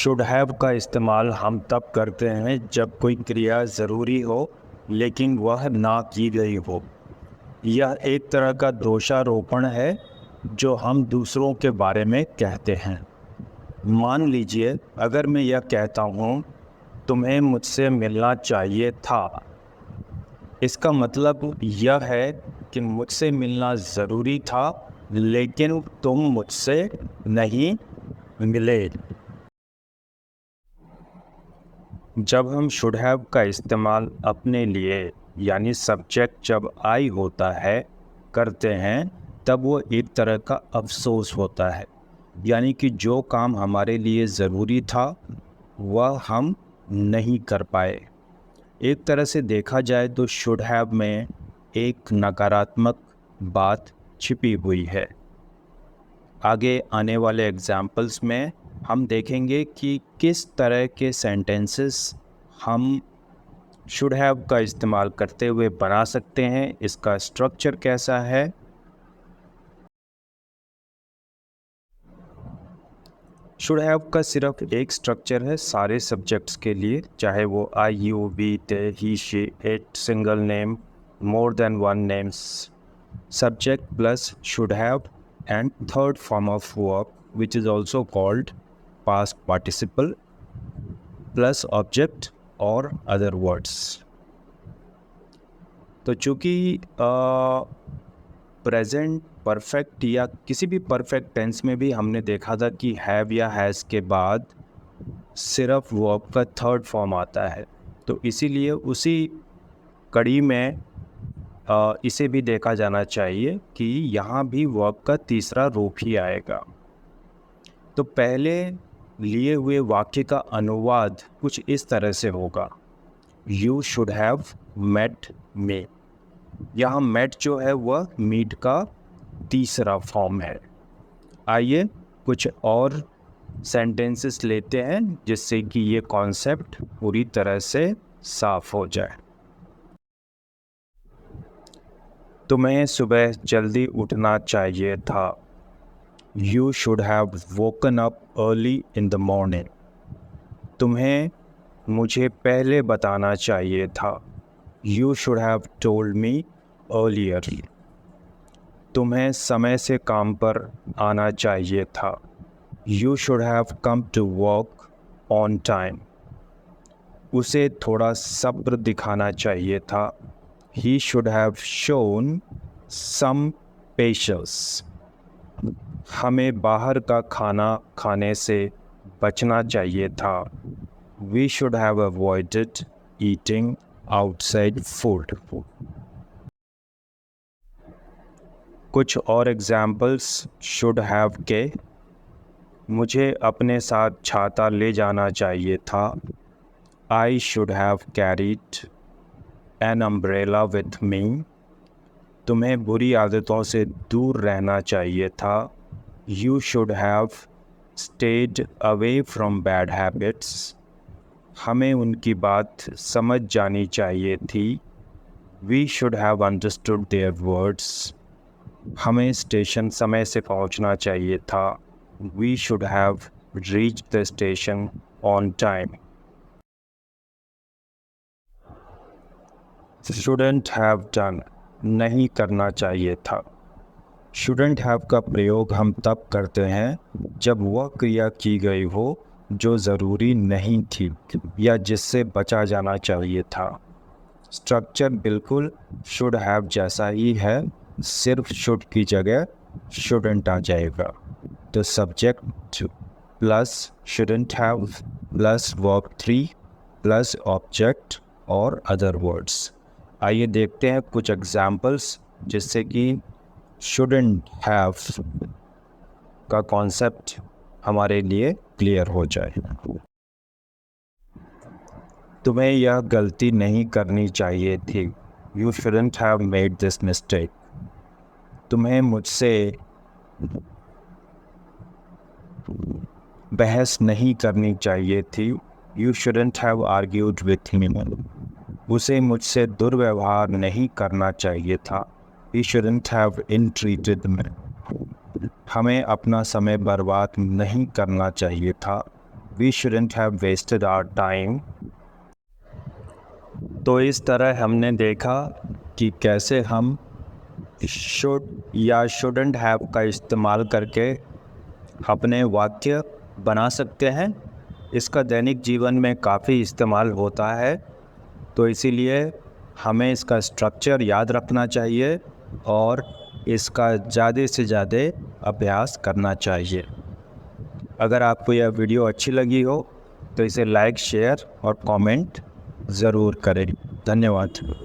Should have का इस्तेमाल हम तब करते हैं जब कोई क्रिया ज़रूरी हो लेकिन वह ना की गई हो। यह एक तरह का दोषारोपण है जो हम दूसरों के बारे में कहते हैं। मान लीजिए अगर मैं यह कहता हूँ तुम्हें मुझसे मिलना चाहिए था, इसका मतलब यह है कि मुझसे मिलना ज़रूरी था लेकिन तुम मुझसे नहीं मिले। जब हम शुड हैव का इस्तेमाल अपने लिए यानी सब्जेक्ट जब आई होता है करते हैं, तब वो एक तरह का अफसोस होता है, यानी कि जो काम हमारे लिए ज़रूरी था वह हम नहीं कर पाए। एक तरह से देखा जाए तो शुड हैव में एक नकारात्मक बात छिपी हुई है। आगे आने वाले एग्जाम्पल्स में हम देखेंगे कि किस तरह के सेंटेंसेस हम शुड हैव का इस्तेमाल करते हुए बना सकते हैं, इसका स्ट्रक्चर कैसा है। शुड हैव का सिर्फ एक स्ट्रक्चर है सारे सब्जेक्ट्स के लिए, चाहे वो I you we they he she it, single name, more than one names, subject plus should have, and third form of verb which is also called past participle plus object or other words। तो चूँकि present perfect या किसी भी perfect tense में भी हमने देखा था कि हैव या हैज़ के बाद सिर्फ वर्ब का थर्ड फॉर्म आता है, तो इसीलिए उसी कड़ी में इसे भी देखा जाना चाहिए कि यहाँ भी वर्ब का तीसरा रूप ही आएगा। तो पहले लिए हुए वाक्य का अनुवाद कुछ इस तरह से होगा, you should have met me. यहाँ मेट जो है वह मीट का तीसरा फॉर्म है। आइए कुछ और सेंटेंसेस लेते हैं जिससे कि ये कॉन्सेप्ट पूरी तरह से साफ हो जाए। तुम्हें सुबह जल्दी उठना चाहिए था, you should have woken up early in the morning. तुम्हें मुझे पहले बताना चाहिए था, you should have told me earlier. तुम्हें समय से काम पर आना चाहिए था, you should have come to work on time. उसे थोड़ा सब्र दिखाना चाहिए था, he should have shown some patience। हमें बाहर का खाना खाने से बचना चाहिए था, we should have avoided eating outside food। कुछ और एग्जाम्पल्स शुड हैव के, मुझे अपने साथ छाता ले जाना चाहिए था, I should have carried an umbrella with me। तुम्हें बुरी आदतों से दूर रहना चाहिए था, you should have stayed away from bad habits। हमें उनकी बात समझ जानी चाहिए थी, we should have understood their words। हमें स्टेशन समय से पहुंचना चाहिए था, we should have reached the station on time। shouldn't have done, नहीं करना चाहिए था। shouldn't have का प्रयोग हम तब करते हैं जब वह क्रिया की गई हो जो ज़रूरी नहीं थी या जिससे बचा जाना चाहिए था। स्ट्रक्चर बिल्कुल should have जैसा ही है, सिर्फ should की जगह shouldn't आ जाएगा। तो subject plus shouldn't have plus verb 3 plus object और अदर वर्ड्स। आइए देखते हैं कुछ एग्जाम्पल्स जिससे कि shouldn't have का कॉन्सेप्ट हमारे लिए क्लियर हो जाए। तुम्हें यह गलती नहीं करनी चाहिए थी, you shouldn't have made this mistake। तुम्हें मुझसे बहस नहीं करनी चाहिए थी, you shouldn't have argued with me। उसे मुझसे दुर्व्यवहार नहीं करना चाहिए था, he shouldn't have ill-treated me। हमें अपना समय बर्बाद नहीं करना चाहिए था, we shouldn't have wasted our time. तो इस तरह हमने देखा कि कैसे हम शुड या शुडंट हैव का इस्तेमाल करके अपने वाक्य बना सकते हैं। इसका दैनिक जीवन में काफ़ी इस्तेमाल होता है, तो इसीलिए हमें इसका स्ट्रक्चर याद रखना चाहिए और इसका ज़्यादा से ज़्यादा अभ्यास करना चाहिए। अगर आपको यह वीडियो अच्छी लगी हो तो इसे लाइक, शेयर और कमेंट ज़रूर करें। धन्यवाद।